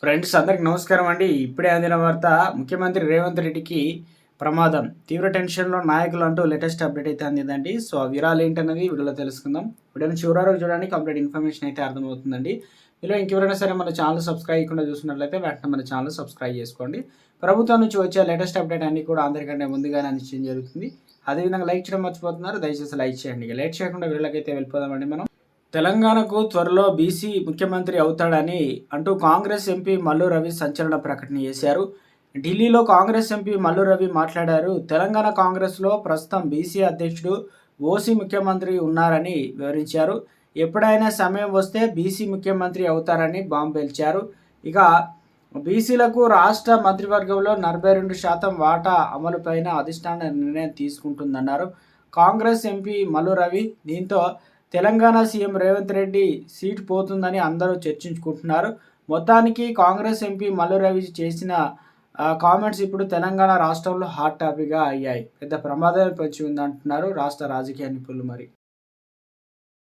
Friends అందరికి నమస్కారం అండి. ఇప్పుడే అందిన వార్త, ముఖ్యమంత్రి రేవంత్ రెడ్డికి ప్రమాదం. తీవ్ర టెన్షన్‌లో నాయకులు అంటూ లేటెస్ట్ అప్డేట్ అయితే అందిందండి. సో, ఆ వివరాలు ఏంటన్నది వీడియోలో తెలుసుకుందాం. వీడియోని చివరి వరకు చూడండి. కంప్లీట్ ఇన్ఫర్మేషన్ అయితే అర్థమవుతుందండి. మీలో ఇంకెవరైనా సరే మన ఛానల్ సబ్స్క్రైబ్ చేయకుండా చూస్తున్నట్లయితే వెంటనే మన ఛానల్ సబ్స్క్రైబ్ చేసుకోండి. ప్రభుత్వం నుంచి వచ్చే లేటెస్ట్ అప్డేట్ అన్నీ కూడా అందరికంటే ముందుగానే అందించడం జరుగుతుంది. అదేవిధంగా లైక్ చేయడం మర్చిపోతున్నారు. దయచేసి లైక్ చేయండి. ఇక లేట్ చేయకుండా వీడియోలకైతే వెళ్ళిపోదామండి మనం. తెలంగాణకు త్వరలో బీసీ ముఖ్యమంత్రి అవుతాడని అంటూ కాంగ్రెస్ ఎంపీ మల్లు రవి సంచలన ప్రకటన చేశారు. ఢిల్లీలో కాంగ్రెస్ ఎంపీ మల్లు రవి మాట్లాడారు. తెలంగాణ కాంగ్రెస్లో ప్రస్తుతం బీసీ అధ్యక్షుడు ఓసీ ముఖ్యమంత్రి ఉన్నారని వివరించారు. ఎప్పుడైనా సమయం వస్తే బీసీ ముఖ్యమంత్రి అవుతారని బాంబు పేల్చారు. ఇక బీసీలకు రాష్ట్ర మంత్రివర్గంలో 42% వాటా అమలుపైన అధిష్టాన నిర్ణయం తీసుకుంటుందన్నారు కాంగ్రెస్ ఎంపీ మల్లు రవి. దీంతో తెలంగాణ సీఎం రేవంత్ రెడ్డి సీటు పోతుందని అందరూ చర్చించుకుంటున్నారు. మొత్తానికి కాంగ్రెస్ ఎంపీ మల్లు రవి చేసిన కామెంట్స్ ఇప్పుడు తెలంగాణ రాష్ట్రంలో హాట్ టాపిక్గా అయ్యాయి. పెద్ద ప్రమాదం పొంచి ఉందంటున్నారు రాష్ట్ర రాజకీయ నిపుణులు. మరి